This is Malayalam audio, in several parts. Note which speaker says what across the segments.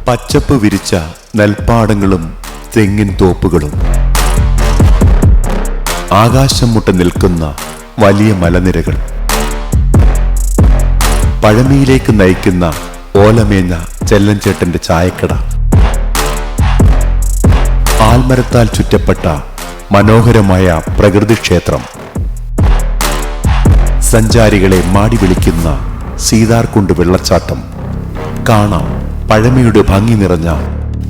Speaker 1: പച്ചപ്പ് വിരിച്ച നെൽപ്പാടങ്ങളും തെങ്ങിൻ തോപ്പുകളും, ആകാശം മുട്ട നിൽക്കുന്ന വലിയ മലനിരകൾ, പഴമയിലേക്ക് നയിക്കുന്ന ഓലമേഞ്ഞ ചെല്ലൻചേട്ടന്റെ ചായക്കട, ആൽമരത്താൽ ചുറ്റപ്പെട്ട മനോഹരമായ പ്രകൃതിക്ഷേത്രം, സഞ്ചാരികളെ മാടി വിളിക്കുന്ന സീതാർകുണ്ട് വെള്ളച്ചാട്ടം, കാണാം പഴമയുടെ ഭംഗി നിറഞ്ഞ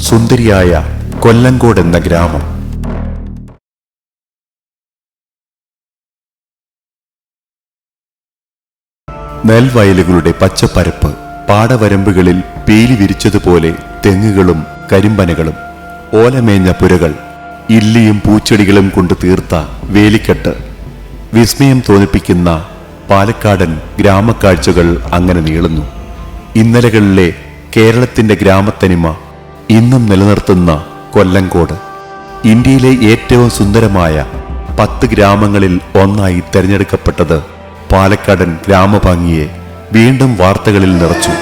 Speaker 1: സുന്ദരിയായ കൊല്ലങ്കോട് എന്ന ഗ്രാമം. നെൽവയലുകളുടെ പച്ചപ്പരപ്പ്, പാടവരമ്പുകളിൽ പീലി വിരിച്ചതുപോലെ തെങ്ങുകളും കരിമ്പനകളും, ഓലമേഞ്ഞ പുരകൾ, ഇല്ലിയും പൂച്ചെടികളും കൊണ്ട് തീർത്ത വേലിക്കെട്ട്, വിസ്മയം തോന്നിപ്പിക്കുന്ന പാലക്കാടൻ ഗ്രാമക്കാഴ്ചകൾ അങ്ങനെ നീളുന്നു. ഇന്നലകളിലെ കേരളത്തിന്റെ ഗ്രാമത്തനിമ ഇന്നും നിലനിർത്തുന്ന കൊല്ലങ്കോട് ഇന്ത്യയിലെ ഏറ്റവും സുന്ദരമായ 10 ഗ്രാമങ്ങളിൽ ഒന്നായി തെരഞ്ഞെടുക്കപ്പെട്ടത് പാലക്കാടൻ ഗ്രാമഭംഗിയെ വീണ്ടും വാർത്തകളിൽ നിറച്ചു.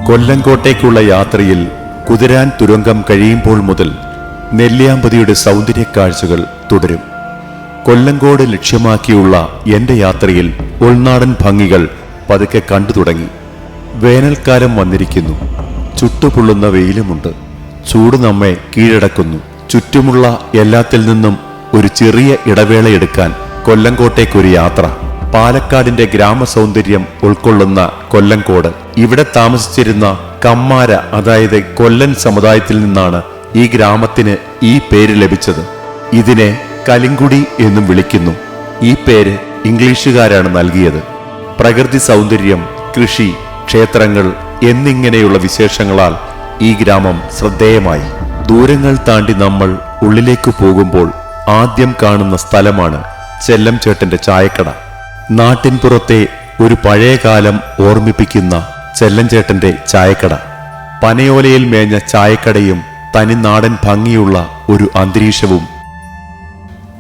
Speaker 1: കൊല്ലങ്കോട്ടേക്കുള്ള യാത്രയിൽ കുതിരാൻ തുരങ്കം കഴിയുമ്പോൾ മുതൽ നെല്ലിയാമ്പതിയുടെ സൗന്ദര്യക്കാഴ്ചകൾ തുടരും. കൊല്ലങ്കോട് ലക്ഷ്യമാക്കിയുള്ള എന്റെ യാത്രയിൽ ഉൾനാടൻ ഭംഗികൾ പതുക്കെ കണ്ടു തുടങ്ങി. വേനൽക്കാലം വന്നിരിക്കുന്നു. ചുട്ടുപൊള്ളുന്ന വെയിലുമുണ്ട്. ചൂട് നമ്മെ കീഴടക്കുന്നു. ചുറ്റുമുള്ള എല്ലാത്തിൽ നിന്നും ഒരു ചെറിയ ഇടവേളയെടുക്കാൻ കൊല്ലങ്കോട്ടേക്കൊരു യാത്ര. പാലക്കാടിന്റെ ഗ്രാമസൗന്ദര്യം ഉൾക്കൊള്ളുന്ന കൊല്ലങ്കോട്, ഇവിടെ താമസിച്ചിരുന്ന കമ്മാര, അതായത് കൊല്ലൻ സമുദായത്തിൽ നിന്നാണ് ഈ ഗ്രാമത്തിന് ഈ പേര് ലഭിച്ചത്. ഇതിനെ കലിങ്കുടി എന്നും വിളിക്കുന്നു. ഈ പേര് ഇംഗ്ലീഷുകാരാണ് നൽകിയത്. പ്രകൃതി സൗന്ദര്യം, കൃഷി, ക്ഷേത്രങ്ങൾ എന്നിങ്ങനെയുള്ള വിശേഷങ്ങളാൽ ഈ ഗ്രാമം ശ്രദ്ധേയമായി. ദൂരങ്ങൾ താണ്ടി നമ്മൾ ഉള്ളിലേക്ക് പോകുമ്പോൾ ആദ്യം കാണുന്ന സ്ഥലമാണ് ചെല്ലംചേട്ടന്റെ ചായക്കട. നാട്ടിൻപുറത്തെ ഒരു പഴയകാലം ഓർമ്മിപ്പിക്കുന്ന ചെല്ലൻചേട്ടന്റെ ചായക്കട. പനയോലയിൽ മേഞ്ഞ ചായക്കടയും തനിനാടൻ ഭംഗിയുള്ള ഒരു അന്തരീക്ഷവും.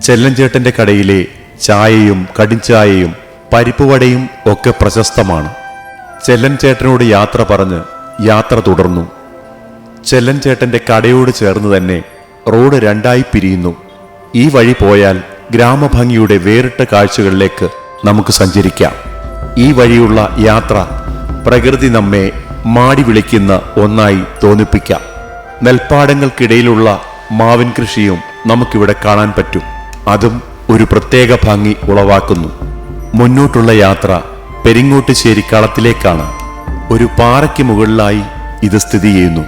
Speaker 1: ചെല്ലൻചേട്ടന്റെ കടയിലെ ചായയും കടിഞ്ചായയും പരിപ്പുവടയും ഒക്കെ പ്രശസ്തമാണ്. ചെല്ലൻചേട്ടനോട് യാത്ര പറഞ്ഞ് യാത്ര തുടർന്നു. ചെല്ലൻചേട്ടന്റെ കടയോട് ചേർന്ന് തന്നെ റോഡ് 2ആയി പിരിയുന്നു. ഈ വഴി പോയാൽ ഗ്രാമഭംഗിയുടെ വേറിട്ട കാഴ്ചകളിലേക്ക് നമുക്ക് സഞ്ചരിക്കാം. ഈ വഴിയുള്ള യാത്ര പ്രകൃതി നമ്മെ മാടി വിളിക്കുന്ന ഒന്നായി തോന്നിപ്പിക്കാം. നെൽപ്പാടങ്ങൾക്കിടയിലുള്ള മാവിൻ കൃഷിയും നമുക്കിവിടെ കാണാൻ പറ്റും. അതും ഒരു പ്രത്യേക ഭംഗി ഉളവാക്കുന്നു. മുന്നോട്ടുള്ള യാത്ര പെരിങ്ങോട്ടുശ്ശേരി കളത്തിലേക്കാണ്. ഒരു പാറയ്ക്ക് മുകളിലായി ഇത് സ്ഥിതി ചെയ്യുന്നു.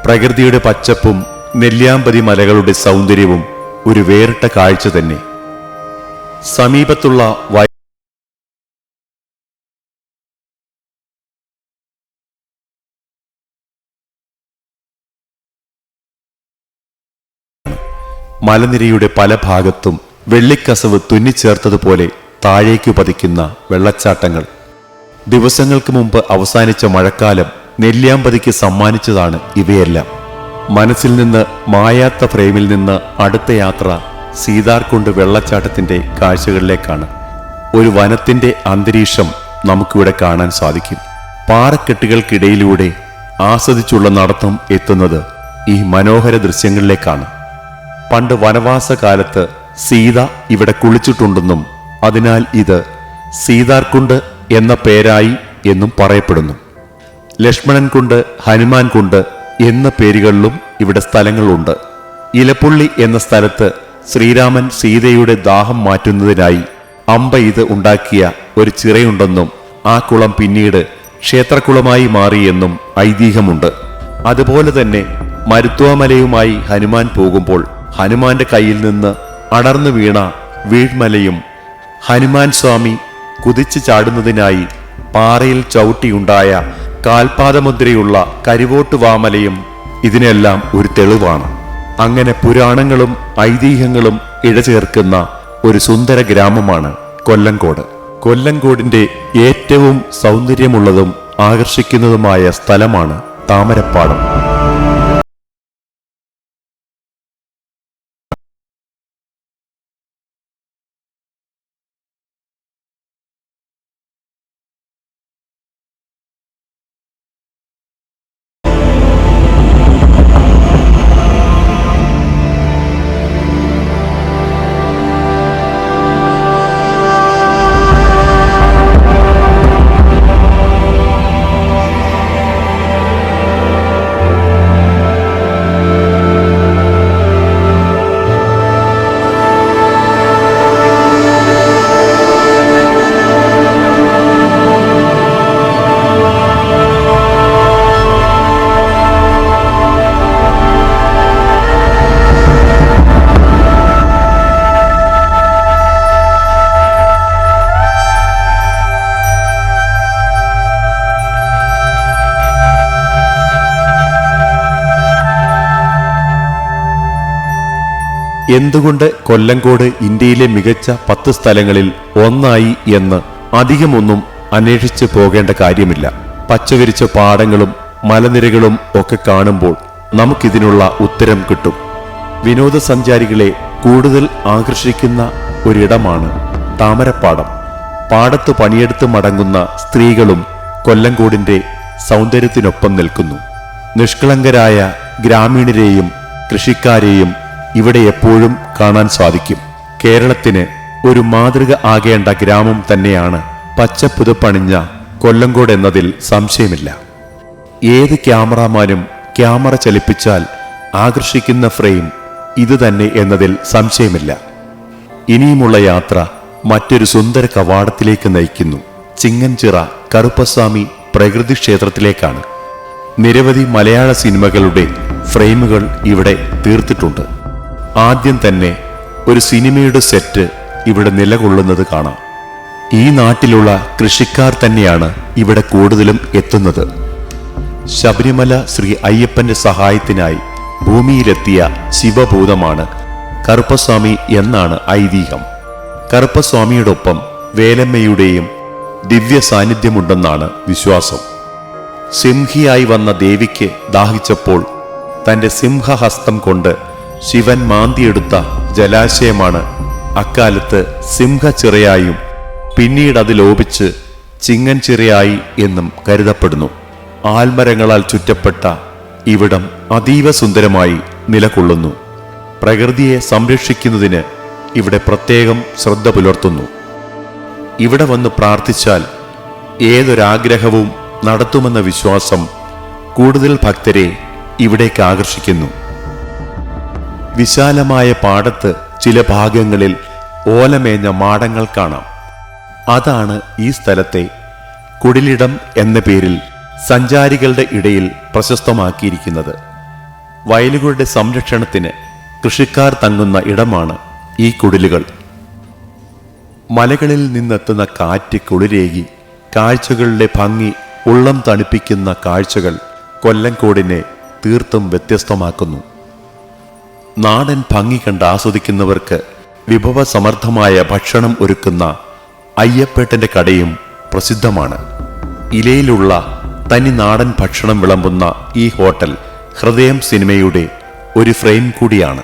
Speaker 1: പ്രകൃതിയുടെ പച്ചപ്പും നെല്ലിയാമ്പതി മലകളുടെ സൗന്ദര്യവും ഒരു വേറിട്ട കാഴ്ച തന്നെ. സമീപത്തുള്ള മലനിരയുടെ പല ഭാഗത്തും വെള്ളിക്കസവ് തുന്നിച്ചേർത്തതുപോലെ താഴേക്കു പതിക്കുന്ന വെള്ളച്ചാട്ടങ്ങൾ. ദിവസങ്ങൾക്ക് മുമ്പ് അവസാനിച്ച മഴക്കാലം നെല്ലിയാമ്പതിക്ക് സമ്മാനിച്ചതാണ് ഇവയെല്ലാം. മനസ്സിൽ നിന്ന് മായാത്ത ഫ്രെയിമിൽ നിന്ന് അടുത്ത യാത്ര സീതാർകുണ്ട് വെള്ളച്ചാട്ടത്തിന്റെ കാഴ്ചകളിലേക്കാണ്. ഒരു വനത്തിന്റെ അന്തരീക്ഷം നമുക്കിവിടെ കാണാൻ സാധിക്കും. പാറക്കെട്ടുകൾക്കിടയിലൂടെ ആസ്വദിച്ചുള്ള നടത്തം എത്തുന്നത് ഈ മനോഹര ദൃശ്യങ്ങളിലേക്കാണ്. പണ്ട് വനവാസകാലത്ത് സീത ഇവിടെ കുളിച്ചിട്ടുണ്ടെന്നും അതിനാൽ ഇത് സീതാർകുണ്ട് എന്ന പേരായി എന്നും പറയപ്പെടുന്നു. ലക്ഷ്മണൻ കുണ്ട്, ഹനുമാൻ കുണ്ട് എന്ന പേരുകളിലും ഇവിടെ സ്ഥലങ്ങളുണ്ട്. ഇലപ്പുള്ളി എന്ന സ്ഥലത്ത് ശ്രീരാമൻ സീതയുടെ ദാഹം മാറ്റുന്നതിനായി അമ്പ ഇത് ഉണ്ടാക്കിയ ഒരു ചിറയുണ്ടെന്നും ആ കുളം പിന്നീട് ക്ഷേത്രക്കുളമായി മാറിയെന്നും ഐതിഹ്യമുണ്ട്. അതുപോലെ തന്നെ മരുത്വാമലയുമായി ഹനുമാൻ പോകുമ്പോൾ ഹനുമാന്റെ കയ്യിൽ നിന്ന് അടർന്നു വീണ വീഴ്മലയും ഹനുമാൻ സ്വാമി കുതിച്ചു ചാടുന്നതിനായി പാറയിൽ ചവിട്ടിയുണ്ടായ കാൽപാദമുദ്രയുള്ള കരിവോട്ട് വാമലയും ഇതിനെല്ലാം ഒരു തെളിവാണ്. അങ്ങനെ പുരാണങ്ങളും ഐതിഹ്യങ്ങളും ഇഴചേർക്കുന്ന ഒരു സുന്ദര ഗ്രാമമാണ് കൊല്ലങ്കോട്. കൊല്ലങ്കോടിന്റെ ഏറ്റവും സൗന്ദര്യമുള്ളതും ആകർഷിക്കുന്നതുമായ സ്ഥലമാണ് താമരപ്പാടം. എന്തുകൊണ്ട് കൊല്ലങ്കോട് ഇന്ത്യയിലെ മികച്ച 10 സ്ഥലങ്ങളിൽ ഒന്നായി എന്ന് അധികമൊന്നും അന്വേഷിച്ച് പോകേണ്ട കാര്യമില്ല. പച്ചവിരിച്ച പാടങ്ങളും മലനിരകളും ഒക്കെ കാണുമ്പോൾ നമുക്കിതിനുള്ള ഉത്തരം കിട്ടും. വിനോദസഞ്ചാരികളെ കൂടുതൽ ആകർഷിക്കുന്ന ഒരിടമാണ് താമരപ്പാടം. പാടത്ത് പണിയെടുത്ത് മടങ്ങുന്ന സ്ത്രീകളും കൊല്ലങ്കോടിന്റെ സൗന്ദര്യത്തിനൊപ്പം നിൽക്കുന്നു. നിഷ്കളങ്കരായ ഗ്രാമീണരെയും കൃഷിക്കാരെയും ഇവിടെ എപ്പോഴും കാണാൻ സാധിക്കും. കേരളത്തിന് ഒരു മാതൃക ആകേണ്ട ഗ്രാമം തന്നെയാണ് പച്ചപ്പുതുപ്പണിഞ്ഞ കൊല്ലങ്കോട് എന്നതിൽ സംശയമില്ല. ഏത് ക്യാമറാമാനും ക്യാമറ ചലിപ്പിച്ചാൽ ആകർഷിക്കുന്ന ഫ്രെയിം ഇത് തന്നെ എന്നതിൽ സംശയമില്ല. ഇനിയുമുള്ള യാത്ര മറ്റൊരു സുന്ദര കവാടത്തിലേക്ക് നയിക്കുന്നു. ചിങ്ങൻചിറ കറുപ്പസ്വാമി പ്രകൃതി ക്ഷേത്രത്തിലേക്കാണ്. നിരവധി മലയാള സിനിമകളുടെ ഫ്രെയിമുകൾ ഇവിടെ തീർത്തിട്ടുണ്ട്. ആദ്യം തന്നെ ഒരു സിനിമയുടെ സെറ്റ് ഇവിടെ നിലകൊള്ളുന്നത് കാണാം. ഈ നാട്ടിലുള്ള കൃഷിക്കാർ തന്നെയാണ് ഇവിടെ കൂടുതലും എത്തുന്നത്. ശബരിമല ശ്രീ അയ്യപ്പന്റെ സഹായത്തിനായി ഭൂമിയിലെത്തിയ ശിവഭൂതമാണ് കറുപ്പസ്വാമി എന്നാണ് ഐതിഹ്യം. കറുപ്പസ്വാമിയോടൊപ്പം വേലമ്മയുടെയും ദിവ്യ സാന്നിധ്യമുണ്ടെന്നാണ് വിശ്വാസം. സിംഹിയായി വന്ന ദേവിക്ക് ദാഹിച്ചപ്പോൾ തന്റെ സിംഹഹസ്തം കൊണ്ട് ശിവൻ മാന്തിയെടുത്ത ജലാശയമാണ് അക്കാലത്ത് സിംഹച്ചിറയായും പിന്നീട് അത് ലോപിച്ച് ചിങ്ങൻചിറയായി എന്നും കരുതപ്പെടുന്നു. ആൽമരങ്ങളാൽ ചുറ്റപ്പെട്ട ഇവിടം അതീവ സുന്ദരമായി നിലകൊള്ളുന്നു. പ്രകൃതിയെ സംരക്ഷിക്കുന്നതിന് ഇവിടെ പ്രത്യേകം ശ്രദ്ധ പുലർത്തുന്നു. ഇവിടെ വന്ന് പ്രാർത്ഥിച്ചാൽ ഏതൊരാഗ്രഹവും നടത്തുമെന്ന വിശ്വാസം കൂടുതൽ ഭക്തരെ ഇവിടേക്ക് ആകർഷിക്കുന്നു. വിശാലമായ പാടത്ത് ചില ഭാഗങ്ങളിൽ ഓലമേഞ്ഞ മാടങ്ങൾ കാണാം. അതാണ് ഈ സ്ഥലത്തെ കുടിലിടം എന്ന പേരിൽ സഞ്ചാരികളുടെ ഇടയിൽ പ്രശസ്തമാക്കിയിരിക്കുന്നത്. വയലുകളുടെ സംരക്ഷണത്തിന് കൃഷിക്കാർ തങ്ങുന്ന ഇടമാണ് ഈ കുടിലുകൾ. മലകളിൽ നിന്നെത്തുന്ന കാറ്റ് കുളിരേകി കാഴ്ചകളുടെ ഭംഗി ഉള്ളം തണുപ്പിക്കുന്ന കാഴ്ചകൾ കൊല്ലങ്കോടിനെ തീർത്തും വ്യത്യസ്തമാക്കുന്നു. നാടൻ ഭംഗി കണ്ട് ആസ്വദിക്കുന്നവർക്ക് വിഭവസമർത്ഥമായ ഭക്ഷണം ഒരുക്കുന്ന അയ്യപ്പേട്ടന്റെ കടയും പ്രസിദ്ധമാണ്. ഇലയിലുള്ള തനി നാടൻ ഭക്ഷണം വിളമ്പുന്ന ഈ ഹോട്ടൽ ഹൃദയം സിനിമയുടെ ഒരു ഫ്രെയിം കൂടിയാണ്.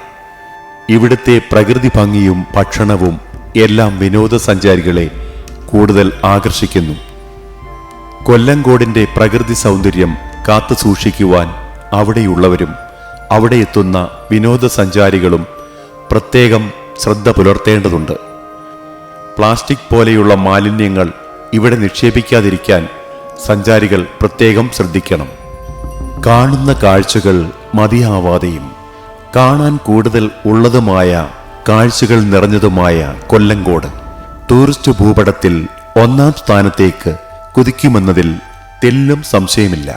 Speaker 1: ഇവിടുത്തെ പ്രകൃതി ഭംഗിയും ഭക്ഷണവും എല്ലാം വിനോദസഞ്ചാരികളെ കൂടുതൽ ആകർഷിക്കുന്നു. കൊല്ലങ്കോടിന്റെ പ്രകൃതി സൗന്ദര്യം കാത്തു സൂക്ഷിക്കുവാൻ അവിടെയുള്ളവരും അവിടെ എത്തുന്ന വിനോദസഞ്ചാരികളും പ്രത്യേകം ശ്രദ്ധ പുലർത്തേണ്ടതുണ്ട്. പ്ലാസ്റ്റിക് പോലെയുള്ള മാലിന്യങ്ങൾ ഇവിടെ നിക്ഷേപിക്കാതിരിക്കാൻ സഞ്ചാരികൾ പ്രത്യേകം ശ്രദ്ധിക്കണം. കാണുന്ന കാഴ്ചകൾ മതിയാവാതെയും കാണാൻ കൂടുതൽ ഉള്ളതുമായ കാഴ്ചകൾ നിറഞ്ഞതുമായ കൊല്ലങ്കോട് ടൂറിസ്റ്റ് ഭൂപടത്തിൽ 1-ാം സ്ഥാനത്തേക്ക് കുതിക്കുമെന്നതിൽ തെല്ലും സംശയമില്ല.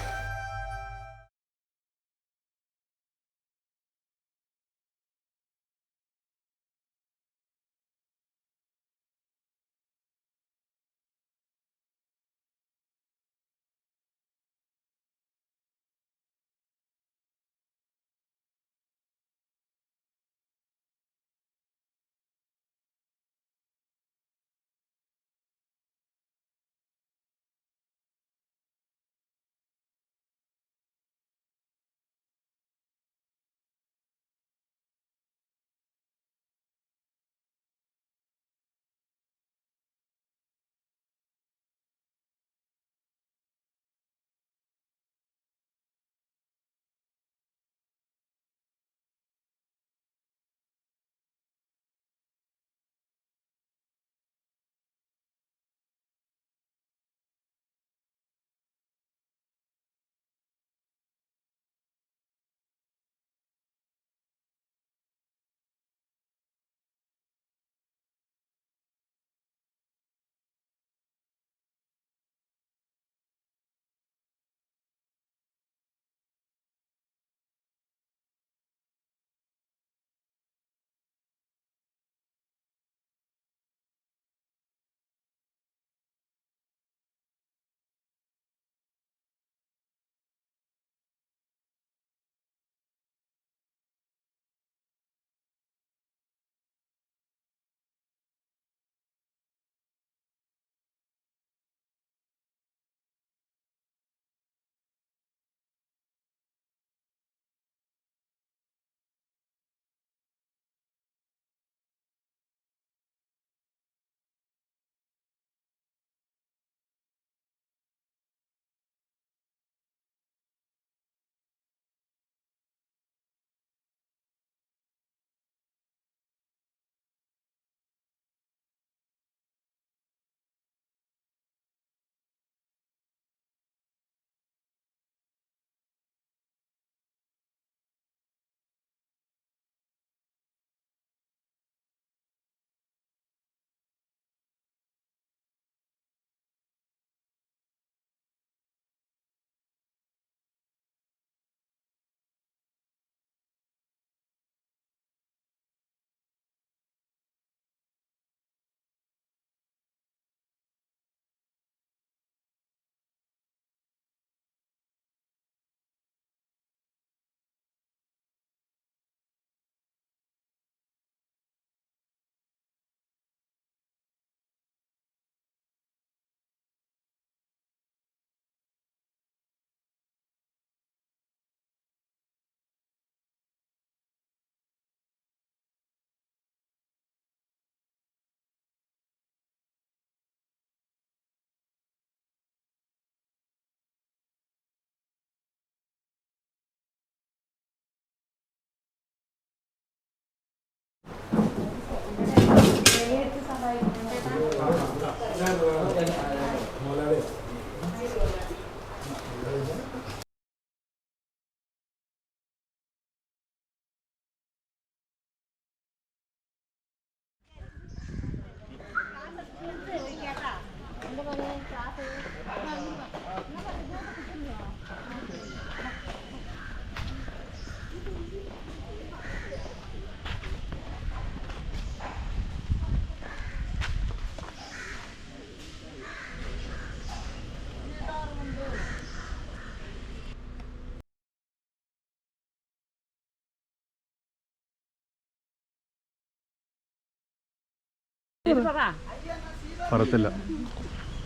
Speaker 2: പറത്തില്ല,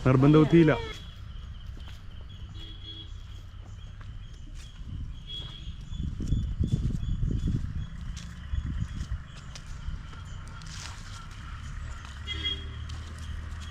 Speaker 2: നിർബന്ധ ബുദ്ധിയില്ല.